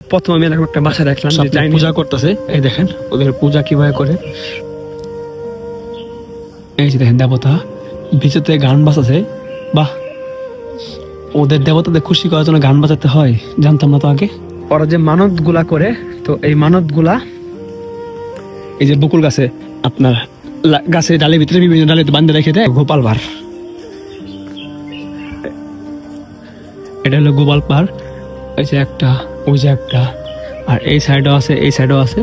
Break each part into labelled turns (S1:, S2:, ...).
S1: প্রথম আমি এরকম একটা বাসা দেখলাম যে চাইনিজ পূজা করতেছে। এই দেখেন ওদের পূজা কিভাবে করে। এই যে দেখেন দেবতা ভিতরে গান বাজাচ্ছে। বাহ, ওদের দেবতাদের খুশি করার জন্য গান বাজাতে হয়, জানতাম না তো আগে। ওরা যে মানত গুলা করে, তো এই মানত গুলা এই যে বকুল গাছে আপনার গাছের ডালের ভিতরে বিভিন্ন ডালে বান্ধে রেখে দেয় গোপাল ভাঁড়। এটা হলো গোপাল ভাঁড়। এই যে একটা, ওই যে একটা, আর এই সাইডও আছে, এই সাইডও আছে।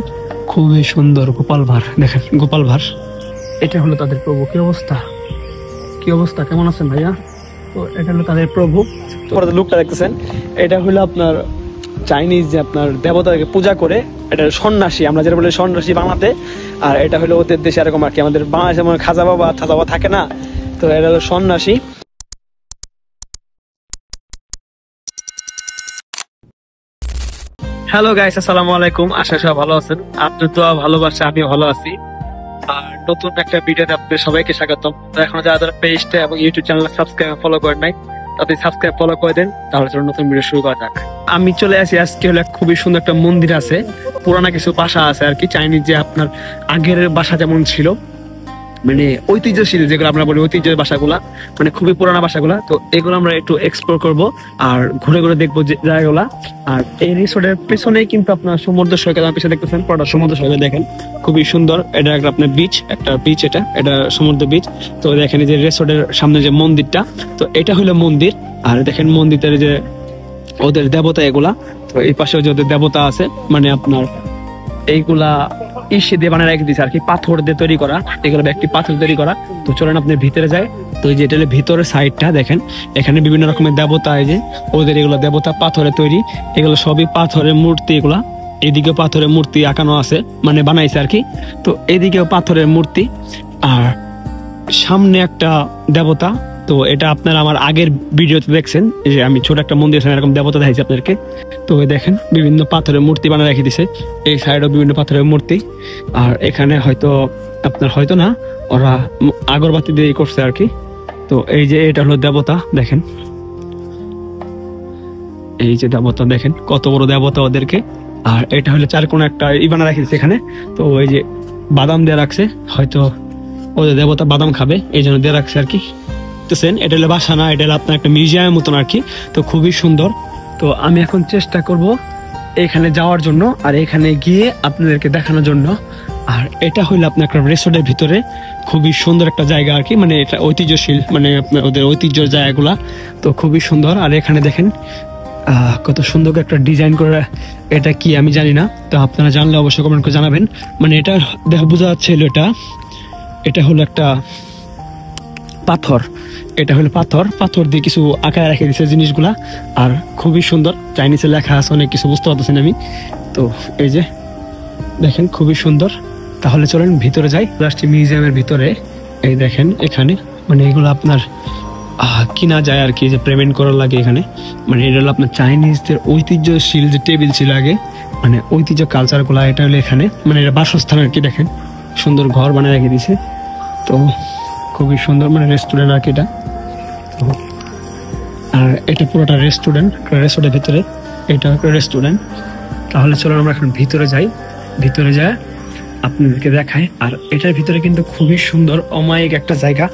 S1: খুবই সুন্দর গোপাল ভাঁড়। দেখেন গোপাল ভাঁড়, এটা হলো তাদের প্রভু। কি অবস্থা, কি অবস্থা, কেমন আছেন ভাইয়া? তো এটা হলো তাদের প্রভু। লুকটা দেখতেছেন, এটা হলো আপনার চাইনিজ যে আপনার দেবতাকে পূজা করে, এটা সন্ন্যাসী, আমরা যেটা বলি সন্ন্যাসী বাংলাতে। আর এটা হলো ওদের দেশে এরকম আর কি, আমাদের বাংলাদেশে যেমন খাজা বাবা থাজা বাবা থাকে না, তো এটা হলো সন্ন্যাসী। হ্যালো গাইস, আসসালামু আলাইকুম। আশা সবাই ভালো আছেন। আপনার তো ভালোবাসা, আমি ভালো আছি। আর নতুন একটা ভিডিওতে আপনাদের সবাইকে স্বাগতম। এখন যারা পেজটা এবং ইউটিউব চ্যানেল সাবস্ক্রাইব ফলো করেন নাই, তাদের সাবস্ক্রাইব ফলো করে দেন, তাহলে চলুন নতুন ভিডিও শুরু করা যাক। আমি চলে আসি আজকে হলো খুবই সুন্দর একটা মন্দির আছে, পুরানা কিছু বাসা আছে আর কি, চাইনিজ যে আপনার আগের বাসা যেমন ছিল, মানে ঐতিহ্যশীল যেগুলো আমরা বলি ঐতিহ্যের বাসাগুলা, মানে খুবই পুরানা বাসাগুলা। তো এগুলো আমরা একটু এক্সপ্লোর করব আর ঘুরে ঘুরে দেখবো যে জায়গাগুলা। আর এই রিসোর্টের পেছনেই কিন্তু আপনার সমুদ্র সৈকত, আমার পিছনে দেখতেছেন পুরোটা সমুদ্র সৈকত, দেখেন খুবই সুন্দর। এটা একটা আপনার বিচ, একটা বিচ, এটা সমুদ্র বিচ। তো দেখেন যে রিসোর্টের সামনে যে মন্দিরটা, তো এটা হলো মন্দির। আর দেখেন মন্দিরের যে ওদের দেবতা এগুলা, তো এই পাশে যে ওদের দেবতা আছে, মানে আপনার এইগুলা ইসে দিয়ে বানায় রেখে দিচ্ছে আর কি, পাথর দিয়ে তৈরি করা, এগুলো একটি পাথর তৈরি করা। তো চলেন আপনি ভিতরে যায়। তো এই যে এটা ভিতরের সাইডটা দেখেন, এখানে বিভিন্ন রকমের দেবতা, এই যে ওদের এগুলো দেবতা পাথরে তৈরি, এগুলো সবই পাথরের মূর্তি। এগুলা এদিকে পাথরের মূর্তি আঁকানো আছে, মানে বানাইছে আর কি। তো এদিকেও পাথরের মূর্তি, আর সামনে একটা দেবতা। তো এটা আপনারা আমার আগের ভিডিওতে দেখছেন যে আমি ছোট একটা মন্দির এরকম দেবতা দেখাইছি আপনাদেরকে। তো দেখেন বিভিন্ন পাথরের মূর্তি বানিয়ে রেখে দিছে, এই সাইডেও বিভিন্ন পাথরের মূর্তি। আর এখানে হয়তো আপনার, হয়তো না, ওরা আগরবাতি দিয়ে করছে আর কি। তো এই যে এটা হলো দেবতা, দেখেন এই যে দেবতা, দেখেন কত বড় দেবতা ওদেরকে। আর এটা হলো চার কোনো একটা বানা রেখে দিচ্ছে এখানে। তো এই যে বাদাম দিয়ে রাখছে, হয়তো ওদের দেবতা বাদাম খাবে এই জন্য দিয়ে রাখছে আর কি। এটা হলো বাসা না, এটা হলো আপনার একটা মিউজিয়ামের মতন আর কি। তো খুবই সুন্দর। তো আমি এখন চেষ্টা করব এখানে যাওয়ার জন্য, আর এখানে গিয়ে আপনাদেরকে দেখানোর জন্য। আর এটা হইলো আপনার একটা রিসোর্টের ভিতরে খুবই সুন্দর একটা জায়গা আর কি, মানে এটা ঐতিহ্যশীল, মানে আপনার ওদের ঐতিহ্যের জায়গাগুলা। তো খুবই সুন্দর। আর এখানে দেখেন কত সুন্দর একটা ডিজাইন করে, এটা কি আমি জানি না, তো আপনারা জানলে অবশ্যই কমেন্ট করে জানাবেন। মানে এটা দেখা বোঝা যাচ্ছে এটা হলো একটা পাথর, এটা হলো পাথর, পাথর দিয়ে কিছু আঁকায় রেখে দিচ্ছে জিনিসগুলা। আর খুবই সুন্দর, চাইনিজে লেখা আছে অনেক কিছু, বুঝতে পারতেছেন আমি। তো এই যে দেখেন খুবই সুন্দর। তাহলে চলেন ভিতরে যাই, রাষ্ট্রীয় মিউজিয়ামের ভিতরে। এই দেখেন এখানে মানে এগুলো আপনার কিনা যায় আর কি, যে পেমেন্ট করার লাগে এখানে। মানে এটা হলো আপনার চাইনিজদের ঐতিহ্যশীল যে টেবিল ছিল আগে, মানে ঐতিহ্য কালচার গুলা, এটা হলো এখানে, মানে এটা বাসস্থান আর কি। দেখেন সুন্দর ঘর বানিয়ে রেখে দিছে। তো খুবই সুন্দর, মানে রেস্টুরেন্ট আর কি এটা। তো আর এটা পুরোটা রেস্টুরেন্টের ভিতরে, এটা একটা রেস্টুরেন্ট। তাহলে চলুন আমরা এখন ভিতরে যাই, ভিতরে যায় আপনাদেরকে দেখাই। আর এটার ভিতরে কিন্তু খুবই সুন্দর অমায়িক একটা জায়গা।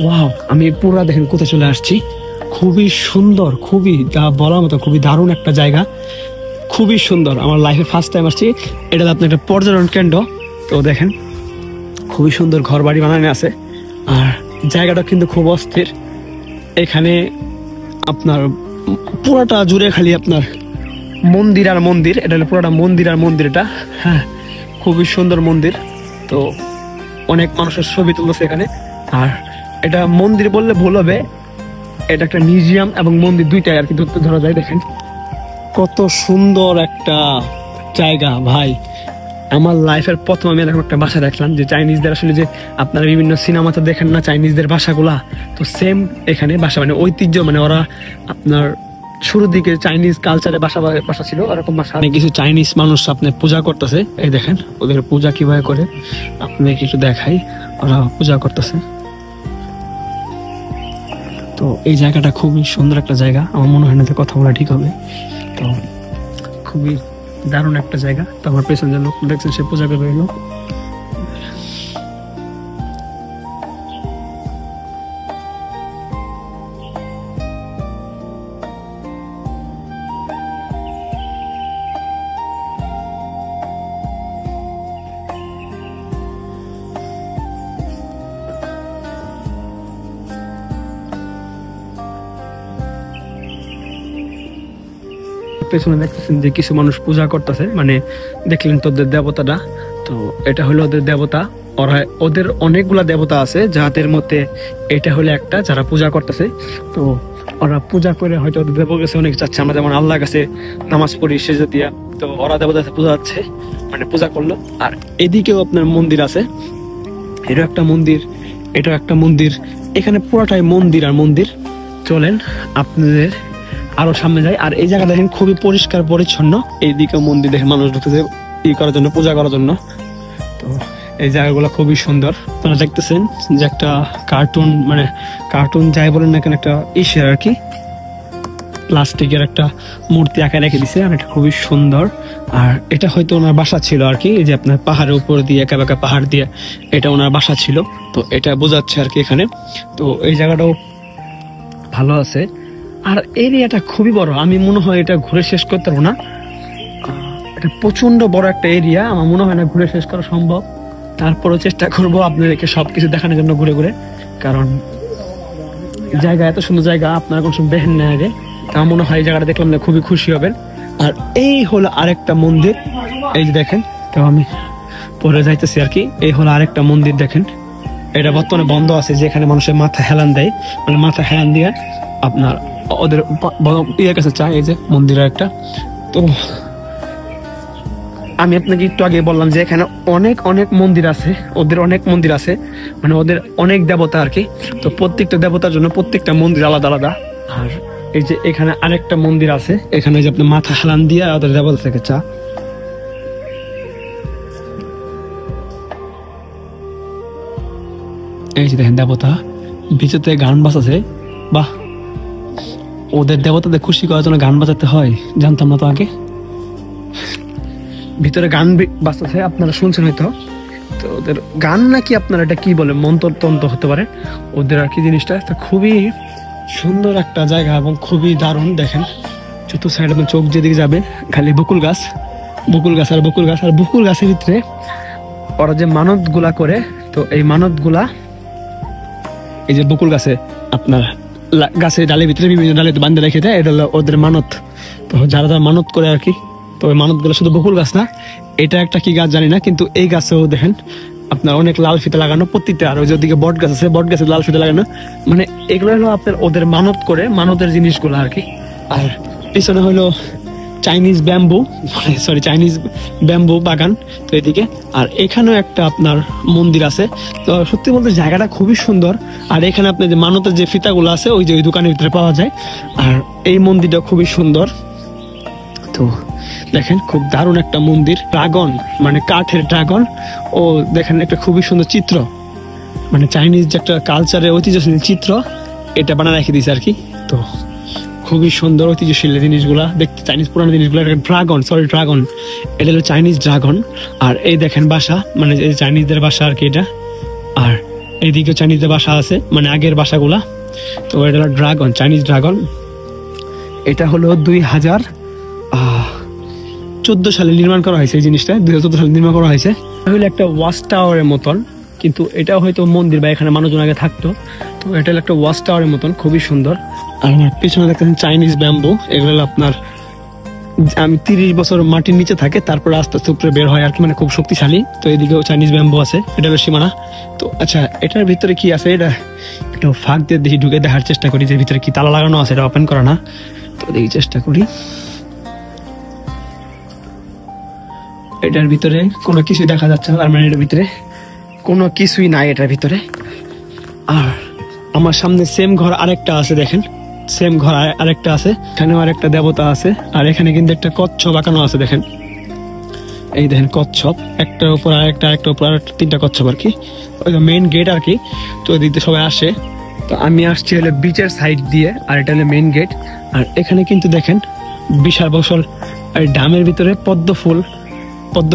S1: ওয়াও, আমি পুরো দেখেন কোথায় চলে আসছি। খুবই সুন্দর, খুবই যা বলার মতো, খুবই দারুণ একটা জায়গা, খুবই সুন্দর। আমার লাইফে ফার্স্ট টাইম আসছি। এটা আপনার একটা পর্যটন কেন্দ্র। তো দেখেন খুবই সুন্দর ঘর বাড়ি বানানো আছে। আর জায়গাটা কিন্তু খুব অস্থির। এখানে আপনার পুরোটা জুড়ে খালি আপনার মন্দির আর মন্দির, এটা হলো পুরোটা মন্দির আর মন্দির এটা। হ্যাঁ, খুবই সুন্দর মন্দির। তো অনেক মানুষের ছবি তুলছে এখানে। আর এটা মন্দির বললে ভুল হবে, এটা একটা মিউজিয়াম এবং মন্দির দুইটাই আর কি ধরা যায়। দেখেন কত সুন্দর একটা জায়গা ভাই। আমার লাইফের প্রথম আমি এরকম একটা বাসা দেখলাম, যে চাইনিজদের আসলে যে আপনারা বিভিন্ন সিনেমাতে দেখেন না চাইনিজদের বাসাগুলা, তো সেম এখানে বাসা, মানে ঐতিহ্য, মানে ওরা আপনার শুরুর দিকে চাইনিজ কালচারে বাসা ছিল এরকম বাসা। কিছু চাইনিজ মানুষ আপনি পূজা করতেছে, এই দেখেন ওদের পূজা কিভাবে করে, আপনি কিছু দেখাই, ওরা পূজা করতেছে। তো এই জায়গাটা খুবই সুন্দর একটা জায়গা, আমার মনে হয় না কথা বলা ঠিক হবে। তো খুবই দারুণ একটা জায়গা। তো আমার পেছনে যে লোক দেখছেন সে পূজা করবে এলো। পেছনে দেখতেছেন যে কিছু মানুষ পূজা করতেছে, মানে দেখলেন তো ওদের দেবতাটা। তো এটা হলো ওদের দেবতা। ওরা ওদের অনেকগুলা দেবতা আছে, যাদের মধ্যে এটা হলো একটা যারা পূজা করতেছে। তো ওরা পূজা করে হয়তো ওদের দেবতার কাছে অনেক চাচ্ছে, আমরা যেমন আল্লাহর কাছে নামাজ পড়ি সেজে দিয়া, তো ওরা দেবতার কাছে পূজা হচ্ছে, মানে পূজা করলো। আর এদিকেও আপনার মন্দির আছে, এটাও একটা মন্দির, এটাও একটা মন্দির। এখানে পুরোটাই মন্দির আর মন্দির। চলেন আপনাদের আরো সামনে যাই। আর এই জায়গা দেখেন খুবই পরিষ্কার পরিচ্ছন্ন। এইদিকে মন্দির দেখেন মানুষ ঢুকতেছে ই করার জন্য, পূজা করার জন্য। তো এই জায়গাগুলো খুবই সুন্দর। আপনারা দেখতেছেন যে একটা কার্টুন, মানে কার্টুন যাই বলেন না কেন, একটা ইসের আর কি প্লাস্টিকের একটা মূর্তি আঁকা রেখে দিছে, আর এটা খুবই সুন্দর। আর এটা হয়তো ওনার বাসা ছিল আর কি, এই যে আপনার পাহাড়ের উপর দিয়ে একা বেঁকা পাহাড় দিয়ে এটা ওনার বাসা ছিল। তো এটা বোঝাচ্ছে আর কি এখানে। তো এই জায়গাটাও ভালো আছে। আর এরিয়াটা খুবই বড়, আমি মনে হয় এটা ঘুরে শেষ করতে পারবো না। এটা প্রচন্ড বড় একটা এরিয়া, আমার মনে হয় না ঘুরে শেষ করা সম্ভব। তারপরেও চেষ্টা করবো আপনাদেরকে সবকিছু দেখানোর জন্য ঘুরে ঘুরে, কারণ জায়গা এত সুন্দর জায়গা আপনারা কোনো সময় দেখেন না আগে। তা মনে হয় এই জায়গাটা দেখলাম না খুবই খুশি হবেন। আর এই হলো আরেকটা মন্দির, এই যে দেখেন। তো আমি পরে যাইতেছি আর কি। এই হলো আরেকটা মন্দির দেখেন, এটা বর্তমানে বন্ধ আছে, যেখানে মানুষের মাথা হেলান দেয়, মানে মাথা হেলান দিয়ে আপনার ওদের ইয়ের কাছে চায়। এই যে মন্দিরের একটা। তো আমি আপনাকে একটু আগে বললাম যে এখানে অনেক অনেক মন্দির আছে, ওদের অনেক মন্দির আছে, মানে ওদের অনেক দেবতা আর কি। তো প্রত্যেকটা দেবতার জন্য প্রত্যেকটা মন্দির আলাদা আলাদা। আর এই যে এখানে আরেকটা মন্দির আছে, এখানে যে আপনি মাথা হেলান দিয়ে ওদের দেবতা থেকে চা। এই যে দেখেন দেবতা ভিতরে গান বাজাচ্ছে, বাহ। ওদের দেবতাদের খুশি করার জন্য গান বাজাতে হয়, জানতাম না তো আগে। ভিতরে গান বাজতেছে, আপনারা শুনছেন হয়তো। তো ওদের গান নাকি আপনারা এটা কি বলে, মন্ত্রতন্ত্র হতে পারে ওদের আর কি জিনিসটা। তো খুবই সুন্দর একটা জায়গা এবং খুবই দারুণ। দেখেন চতুর্থ সাইড আপনার চোখ যেদিকে যাবে খালি বকুল গাছ, বকুল গাছ আর বকুল গাছ। আর বকুল গাছের ভিতরে ওরা যে মানত গুলা করে, তো এই মানত গুলা এই যে বকুল গাছে আপনার গাছের ডালের ভিতরে বিভিন্ন ডালে বান্ধে রেখে দেয়, এটা হলো ওদের মানত। তো যারা যারা মানত করে আর কি, তো ওই মানত গুলো শুধু বকুল গাছ না, এটা একটা কি গাছ জানি না, কিন্তু এই গাছেও দেখেন আপনার অনেক লাল ফিতে লাগানো প্রত্যেকটা। আর ওই যে ওদিকে বট গাছ আছে, বট গাছে লাল ফিতে লাগানো, মানে এগুলো হলো আপনার ওদের মানত করে, মানতের জিনিসগুলো আর কি। আর পিছনে হলো Chinese bamboo, sorry Chinese bamboo বাগান। তো এদিকে আর এখানেও একটা আপনার মন্দির আছে। তো সত্যি বলতে জায়গাটা খুবই সুন্দর। আর এখানে আপনার যে মানতের যে ফিতাগুলো আছে ওই যে ওই দোকানের ভিতরে পাওয়া যায়। আর এই মন্দিরটা খুবই সুন্দর। তো দেখেন খুব দারুণ একটা মন্দির, ড্রাগন মানে কাঠের ড্রাগন। ও দেখেন একটা খুবই সুন্দর চিত্র, মানে চাইনিজ যে একটা কালচারের ঐতিহ্যশীল চিত্র, এটা বানা রেখে দিয়েছে আর কি। তো খুবই সুন্দর ঐতিহ্যশীল জিনিসগুলা দেখতে, চাইনিজ পুরানো জিনিসগুলো। ড্রাগন, সরি ড্রাগন, এটা হলো চাইনিজ ড্রাগন। আর এই দেখেন বাসা, মানে এই চাইনিজদের বাসা আর কি এটা। আর এইদিকে চাইনিজদের বাসা আছে, মানে আগের বাসাগুলা। তো এটা হলো ড্রাগন, চাইনিজ ড্রাগন। এটা হলো 2014 সালে নির্মাণ করা হয়েছে এই জিনিসটা, 2014 সালে নির্মাণ করা হয়েছে। হলো একটা ওয়াচ টাওয়ারের মতন, কিন্তু এটাও হয়তো মন্দির বা এখানে মানুষজন আগে থাকতো। তো এটা হলো একটা ওয়াচ টাওয়ারের মতন, খুবই সুন্দর। আর আমার পিছনে দেখতেছেন চাইনিজ ব্যাম্বু, এগুলো আপনার আমি 30 বছর মাটির নিচে থাকে, তারপরে আস্তে আস্তে উপরে বের হয় আর কি, মানে খুব শক্তিশালী। তো এদিকেও চাইনিজ ব্যাম্বু আছে, এটা হলো সীমানা। তো আচ্ছা এটার ভিতরে কি আছে, এটা একটু ফাঁক দিয়ে দেখি, ঢুকে দেখার চেষ্টা করি যে ভিতরে কি তালা লাগানো আছে, এটা ওপেন করা না। তো দেখি চেষ্টা করি। এটার ভিতরে কোনো কিছুই দেখা যাচ্ছে না, তার মানে এটার ভিতরে কোনো কিছুই নাই এটার ভিতরে। আর আমার সামনে সেম ঘর আরেকটা আছে, দেখেন সেম ঘর আরেকটা আছে, এখানেও আরেকটা দেবতা আছে। আর এখানে কিন্তু একটা কচ্ছপ আঁকানো আছে, দেখেন এই দেখেন কচ্ছপ, একটার উপর আরেকটা, আরেকটার উপর আরেকটা, 3টা কচ্ছপ আর কি। ওই তো মেইন গেট আর কি। তো ওই দিক দিয়ে সবাই আসে। তো আমি আসছি হলো বিচের সাইড দিয়ে, আর এটা হলো মেইন গেট। আর এখানে কিন্তু দেখেন বিশাল বছর আর ডামের ভিতরে পদ্ম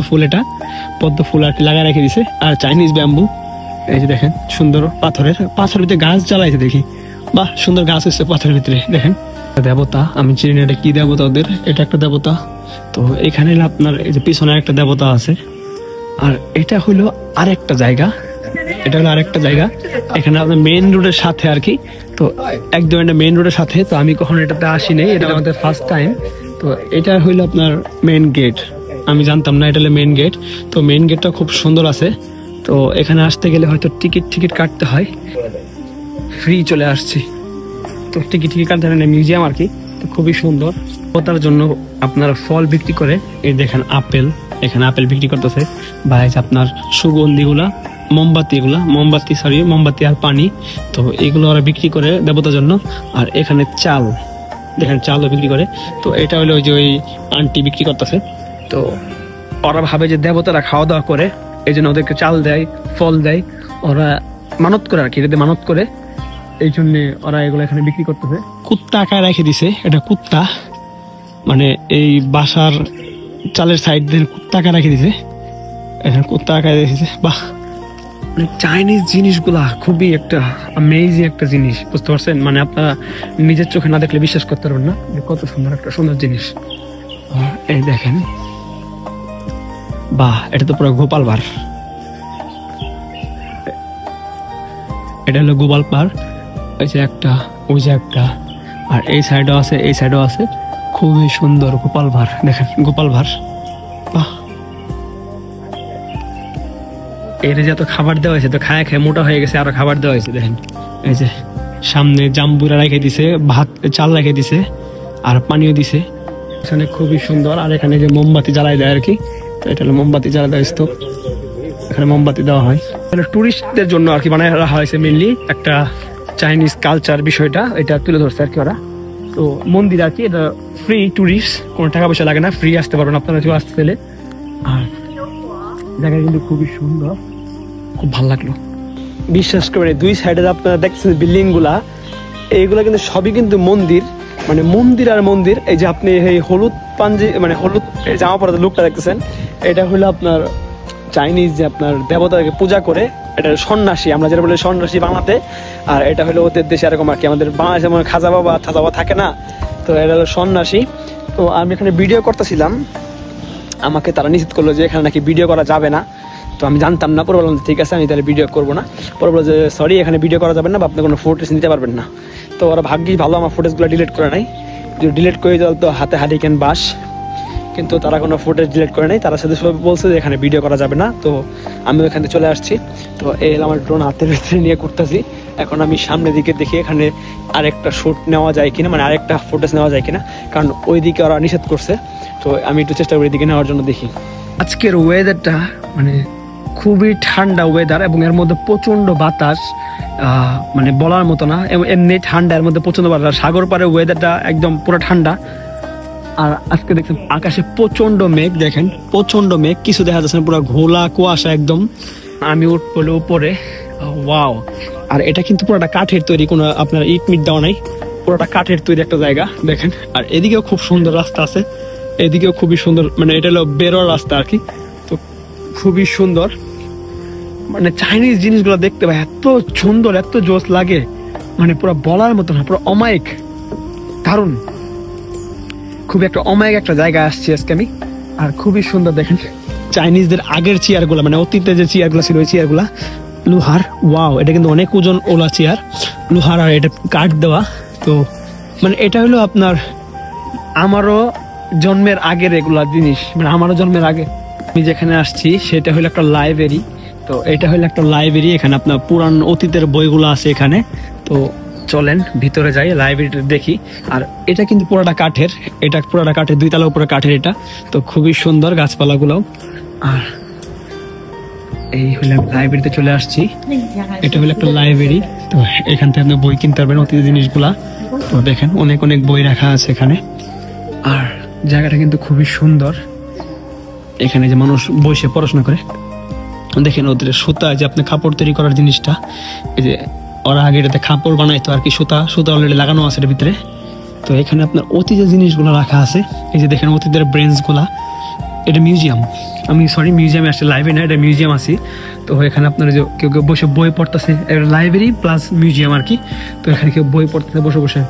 S1: ফুল এটা পদ্ম ফুল আর কি লাগায় রেখে দিছে। আর চাইনিজ ব্যাম্বু, এই যে দেখেন সুন্দর পাথরের ভিতরে গাছ জ্বালাইছে দেখি, বাহ সুন্দর গাছ হচ্ছে পাথরের ভিতরে। দেখেন দেবতা, আমি চিনি না এটা কি দেবতা ওদের, এটা একটা দেবতা। তো এখানে আপনার এই যে পিছনে একটা দেবতা আছে। আর এটা হলো আরেকটা জায়গা, এখানে আপনার মেইন রোডের সাথে আর কি। তো একদম এটা মেইন রোডের সাথে। তো আমি কখনো এটাতে আসিনি, এটা আমাদের ফার্স্ট টাইম। তো এটা হইলো আপনার মেইন গেট, আমি জানতাম না এটা হলো মেইন গেট। তো মেইন গেটটা খুব সুন্দর আছে। তো এখানে আসতে গেলে হয়তো টিকিট কাটতে হয়, ফ্রি চলে আসছি। তো টিকিট কাটতে হয় না, মিউজিয়াম আর কি। তো খুবই সুন্দর। ওটার জন্য আপনারা ফল বিক্রি করে, এই দেখেন আপেল, এখানে আপেল বিক্রি করতেছে। বা আপনার সুগন্ধিগুলা, মোমবাতি আর পানি, তো এগুলো ওরা বিক্রি করে দেবতার জন্য। আর এখানে চাল, দেখেন চালও বিক্রি করে। তো এটা হলো ওই যে ওই আন্টি বিক্রি করতেছে। তো ওরা ভাবে যে দেবতারা খাওয়া দাওয়া করে, এই জন্য ওদেরকে চাল দেয়, ফল দেয়। ওরা মানত করে আর কি, এটাতে মানত করে, এই জন্য ওরা এগুলো এখানে বিক্রি করতেছে। কুত্তা আকায় রেখে দিছে, এটা কুত্তা, মানে এই বাসার চালের সাইড দিয়ে কুত্তা আকায় রেখে দিছে, এখানে কুত্তা আকায় রেখেছে। বাহ, মানে চাইনিজ জিনিসগুলা খুবই একটা অ্যামেজিং একটা জিনিস, বুঝতে পারছেন? মানে আপনারা নিজের চোখে না দেখলে বিশ্বাস করতে পারবেন না কত সুন্দর জিনিস। এই দেখেন, বাহ, এটা তো পুরো গোপাল ভাঁড়, এটা হলো গোপাল ভাঁড়। এই যে একটা, ওই যে একটা, আর এই সাইডও আছে, খুবই সুন্দর গোপাল ভাঁড়। দেখেন গোপাল ভাঁড়, বাহ। এর যত খাবার দেওয়া হয়েছে, তো খায় মোটা হয়ে গেছে, আরো খাবার দেওয়া হয়েছে। দেখেন এই যে সামনে জাম্বুরা রেখে দিছে, ভাত চাল রেখে দিছে, আর পানিও দিছে। এখানে খুবই সুন্দর। আর এখানে যে মোমবাতি জ্বালাই দেয় আর কি, তো এটা হলো মোমবাতি জ্বালা দেয় স্তূপ, এখানে মোমবাতি দেওয়া হয়। টুরিস্টদের জন্য আর কি বানায় রাখা হয়েছে মেনলি, একটা চাইনিজ কালচার বিষয়টা এটা তুলে ধরছে আর কি ওরা। তো মন্দির আর কি, এটা ফ্রি, টুরিস্ট, কোনো টাকা পয়সা লাগে না, ফ্রি আসতে পারবেন আপনারা কেউ আসতে পেলে। আর জায়গা কিন্তু খুবই সুন্দর, খুব ভালো লাগলো। বিশ্বাস করে দুই সাইডে আপনারা দেখছেন বিল্ডিং গুলা, এইগুলা কিন্তু সবই কিন্তু মন্দির, মানে মন্দির আর মন্দির। এই যে আপনি এই হলুদ পাঞ্জি, মানে হলুদ জামা পরা লোকটা দেখতেছেন, এটা হলো আপনার চাইনিজ যে আপনার দেবতাকে পূজা করে, এটা সন্ন্যাসী, আমরা যেটা বলি সন্ন্যাসী বাংলাতে। আর এটা হলো ওদের দেশে এরকম আর কি, আমাদের বাংলাদেশে যেমন খাজা বাবা থাকে না, তো এটা হলো সন্ন্যাসী। তো আমি এখানে ভিডিও করতেছিলাম, আমাকে তারা নিষেধ করলো যে এখানে নাকি ভিডিও করা যাবে না। তো আমি জানতাম না, পরে বললাম ঠিক আছে আমি তাহলে ভিডিও করবো না। পরে বললো যে সরি, এখানে ভিডিও করা যাবে না, বা আপনি কোনো ফুটেজ নিতে পারবেন না। তো ওরা ভাগ্যই ভালো আমার ফুটেজগুলো ডিলিট করে নাই, যদি ডিলিট করে দিল তো হাতে হারিকেন বাস, কিন্তু তারা কোনো ফুটেজ ডিলিট করে নাই। তারা সাথে সবাই বলছে যে এখানে ভিডিও করা যাবে না। তো আমি ওখান থেকে চলে আসছি। তো এই আমার ড্রোন হাতের ভিতরে নিয়ে করতেছি। এখন আমি সামনের দিকে দেখি এখানে আরেকটা শ্যুট নেওয়া যায় কিনা, মানে আরেকটা ফুটেজ নেওয়া যায় কিনা, কারণ ওই দিকে ওরা নিষেধ করছে। তো আমি একটু চেষ্টা করি দিকে নেওয়ার জন্য, দেখি। আজকের ওয়েদারটা মানে খুবই ঠান্ডা ওয়েদার, এবং এর মধ্যে প্রচন্ড বাতাস, মানে বলার মতো না, এমনি ঠান্ডা, এর মধ্যে প্রচন্ড বাতাস। সাগর পাড়ে ওয়েদারটা একদম পুরো ঠান্ডা। আর আজকে দেখছেন আকাশে প্রচন্ড মেঘ, দেখেন প্রচন্ড মেঘ, কিছু দেখা যাচ্ছে না, পুরো ঘোলা কুয়াশা একদম। আমি উঠবো উপরে, ওয়াও। আর এটা কিন্তু পুরোটা কাঠের তৈরি, কোনো আপনার ইট মিট দেওয়া নাই, পুরোটা কাঠের তৈরি একটা জায়গা, দেখেন। আর এদিকেও খুব সুন্দর রাস্তা আছে, এদিকেও খুবই সুন্দর, মানে এটা হলো বেরোর রাস্তা আর কি। তো খুবই সুন্দর, মানে চাইনিজ জিনিসগুলো দেখতে পাই এত সুন্দর, এত জোশ লাগে, মানে পুরো বলার মতো না, পুরো অমায়িক, দারুণ। খুবই একটা অমায়িক একটা জায়গায় আসছি আজকে আমি। আর খুবই সুন্দর, দেখেন চাইনিজদের আগের চেয়ার গুলা, মানে অতীতে যে চেয়ার গুলা ছিল, ওই চেয়ার গুলা লোহার, ওয়াও। এটা কিন্তু অনেক ওজন ওলা চেয়ার, লোহার, আর এটা কাঠ দেওয়া। তো মানে এটা হলো আপনার আমারও জন্মের আগের এগুলা জিনিস, মানে আমারও জন্মের আগে। আমি যেখানে আসছি সেটা হলো একটা লাইব্রেরি। তো এটা হলো একটা লাইব্রেরি, এখানে আপনার পুরান অতীতের বইগুলো আছে এখানে। তো চলেন ভিতরে যাই, লাইব্রেরিটা দেখি। আর এটা কিন্তু পুরোটা কাঠের, এটা পুরোটা কাঠের, 2 তলা উপরে কাঠের এটা। তো খুবই সুন্দর গাছপালাগুলো। আর এই হলো লাইব্রেরিতে চলে আসছি, এটা হলো একটা লাইব্রেরি। তো এখান থেকে আপনি বই কিনতে পারবেন, অতীতের জিনিসগুলা। তো দেখেন অনেক অনেক বই রাখা আছে এখানে। আর জায়গাটা কিন্তু খুবই সুন্দর, এখানে যে মানুষ বসে পড়াশোনা করে। দেখেন ওদের সুতা, যে আপনি কাপড় তৈরি করার জিনিসটা, এই যে ওরা আগে এটাতে কাপড় বানাইতো আর কি, সুতা অলরেডি লাগানো আছে এর ভিতরে। তো এখানে আপনার অতীতের জিনিসগুলো রাখা আছে। এই যে দেখেন অতীতের ব্রেঞ্চগুলা, এটা মিউজিয়াম, আমি সরি মিউজিয়ামে আসলে লাইব্রেরি না, এটা মিউজিয়াম আছি। তো এখানে আপনার যে কেউ কেউ বসে বই পড়তেছে, লাইব্রেরি প্লাস মিউজিয়াম আর কি। তো এখানে কেউ বই পড়তেছে বসে বসে।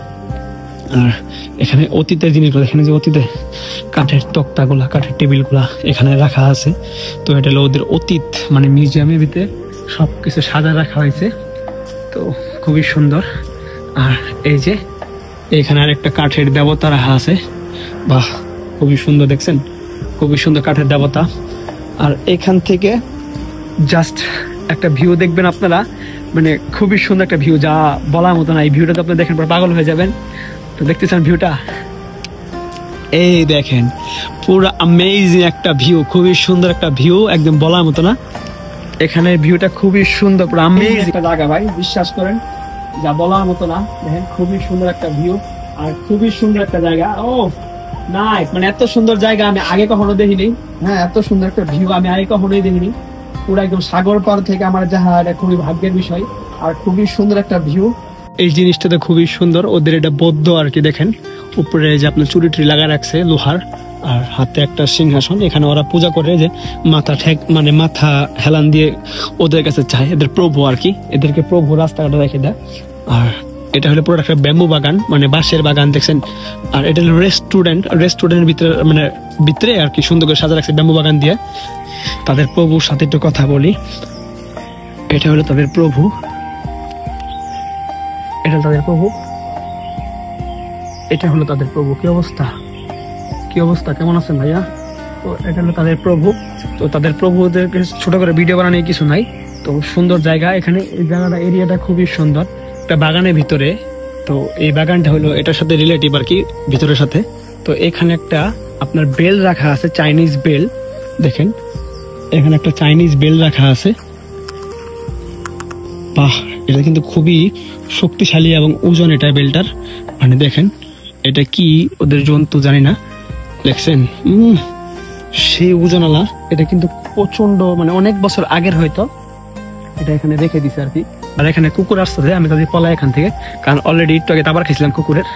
S1: আর এখানে অতীতের জিনিসগুলো, এখানে যে অতীতে কাঠের তক্তাগুলা, কাঠের টেবিলগুলা এখানে রাখা আছে। তো এটা হলো ওদের অতীত, মানে মিউজিয়ামের ভিতরে সব কিছু সাজা রাখা হয়েছে। তো খুবই সুন্দর। আর এই যে এখানে আর একটা কাঠের দেবতা রাখা আছে, বাহ খুবই সুন্দর, দেখছেন খুবই সুন্দর কাঠের দেবতা। আর এখান থেকে জাস্ট একটা ভিউ দেখবেন আপনারা, মানে খুবই সুন্দর একটা ভিউ, যা বলার মতো না। এই ভিউটা তো আপনি দেখেন পর পাগল হয়ে যাবেন। তো দেখতে চান ভিউটা, এই দেখেন পুরো অ্যামেজিং একটা ভিউ, খুবই সুন্দর একটা ভিউ, একদম বলার মতো না। এখানে ভিউটা খুবই সুন্দর, পুরো অ্যামেজিং একটা জায়গা ভাই, বিশ্বাস করেন যা বলার মতো না। দেখেন খুবই সুন্দর একটা ভিউ আর খুবই সুন্দর একটা জায়গা। ও নাইস, মানে এত সুন্দর জায়গা আমি আগে কখনো দেখিনি। হ্যাঁ, এত সুন্দর একটা ভিউ আমি আগে কখনোই দেখিনি। পুরো একদম সাগর পার থেকে আমার যাহা, এটা খুবই ভাগ্যের বিষয়। আর খুবই সুন্দর একটা ভিউ। এই জিনিসটা তো খুবই সুন্দর, ওদের এটা বৌদ্ধ আর কি। দেখেন উপরে যে আপনার চুরি টুরি লাগা রাখছে লোহার, আর হাতে একটা সিংহাসন। এখানে ওরা পূজা করে, যে মাথা ঠেক মানে মাথা হেলান দিয়ে ওদের কাছে চায়, এদের প্রভু আর কি, এদেরকে প্রভু রাস্তাঘাটে রেখে দেয়। আর এটা হলো পুরো একটা ব্যাম্বু বাগান, মানে বাঁশের বাগান, দেখছেন। আর এটা হলো রেস্টুরেন্টের ভিতরে, মানে ভিতরে আর কি সুন্দর করে সাজা রাখছে ব্যাম্বু বাগান দিয়ে। তাদের প্রভুর সাথে একটু কথা বলি। এটা হলো তাদের প্রভু, এটা তাদের প্রভু, এটা হলো তাদের প্রভু। কি অবস্থা, কি অবস্থা, কেমন আছেন ভাইয়া? তো এটা হলো তাদের প্রভু। তো তাদের প্রভুদেরকে ছোট করে ভিডিও বানানো কিছু নাই। তো সুন্দর জায়গা এখানে, এই জায়গাটা এরিয়াটা খুবই সুন্দর, একটা বাগানের ভিতরে। তো এই বাগানটা হলো এটার সাথে রিলেটিভ আর কি, ভিতরের সাথে। তো এখানে একটা আপনার বেল রাখা আছে, চাইনিজ বেল। দেখেন এখানে একটা চাইনিজ বেল রাখা আছে, বাহ এটা কিন্তু খুবই শক্তিশালী এবং ওজন এটা বেলটার। মানে দেখেন এটা কি ওদের জন্তু জানি না, দেখছেন সেই ওজনওয়ালা। এটা কিন্তু প্রচন্ড, মানে অনেক বছর আগের হয়তো এটা এখানে রেখে দিছে আর কি। আর এখানে কুকুর আসতেছে, আমি তাদের পলাই এখান থেকে, কারণ অলরেডি একটু আগে দাবার খেয়েছিলাম কুকুরের।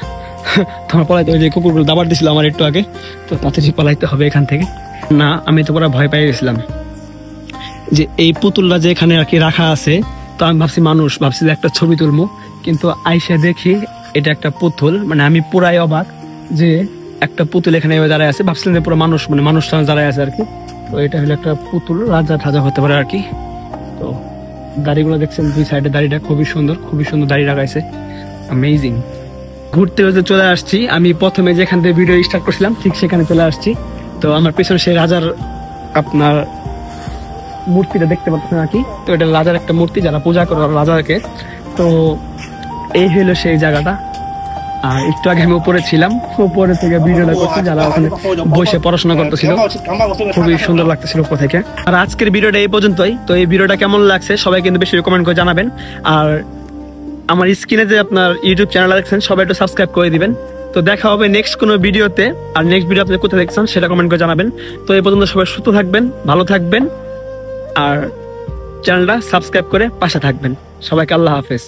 S1: তোমার পলাইতে, ওই যে কুকুরগুলো দাবার দিছিল আমার একটু আগে, তো তাড়াতাড়ি পলাইতে হবে এখান থেকে। না আমি তো পুরো ভয় পেয়ে গেছিলাম যে এই পুতুলটা যে এখানে আর কি রাখা আছে। তো আমি ভাবছি মানুষ, ভাবছি যে একটা ছবি তুলবো, কিন্তু আইসা দেখি এটা একটা পুতুল। মানে আমি পুরাই অবাক যে একটা পুতুল এখানে দাঁড়ায় আছে, ভাবছিলাম যে পুরো মানুষ, মানে মানুষটা দাঁড়ায় আছে আর কি। তো এটা হলো একটা পুতুল, রাজা ঠাজা হতে পারে আর কি। তো দাড়িগুলো দেখছেন, দুই সাইডে দাড়িটা খুবই সুন্দর, খুবই সুন্দর দাড়ি লাগাইছে, অ্যামেজিং। ঘুরতে ঘুরতে চলে আসছি আমি, প্রথমে যেখান থেকে ভিডিও স্টার্ট করছিলাম ঠিক সেখানে চলে আসছি। তো আমার পেছনে সেই রাজার আপনার মূর্তিটা দেখতে পাচ্ছেন আর কি। তো এটা রাজার একটা মূর্তি, যারা পূজা করে রাজাকে। তো এই হলো সেই জায়গাটা। আর একটু আগে আমি উপরে ছিলাম, উপরে থেকে ভিডিওটা করছি, যারা ওখানে বসে পড়াশোনা করতেছিল, খুবই সুন্দর লাগতেছিল উপর থেকে। আর আজকের ভিডিওটা এই পর্যন্তই। তো এই ভিডিওটা কেমন লাগছে সবাই কিন্তু বেশি কমেন্ট করে জানাবেন। আর আমার স্ক্রিনে যে আপনার ইউটিউব চ্যানেল দেখছেন সবাই একটু সাবস্ক্রাইব করে দিবেন। তো দেখা হবে নেক্সট কোনো ভিডিওতে। আর নেক্সট ভিডিও আপনি কোথায় দেখছেন সেটা কমেন্ট করে জানাবেন। তো এই পর্যন্ত সবাই সুস্থ থাকবেন, ভালো থাকবেন, আর চ্যানেলটা সাবস্ক্রাইব করে পাশে থাকবেন। সবাইকে আল্লাহ হাফেজ।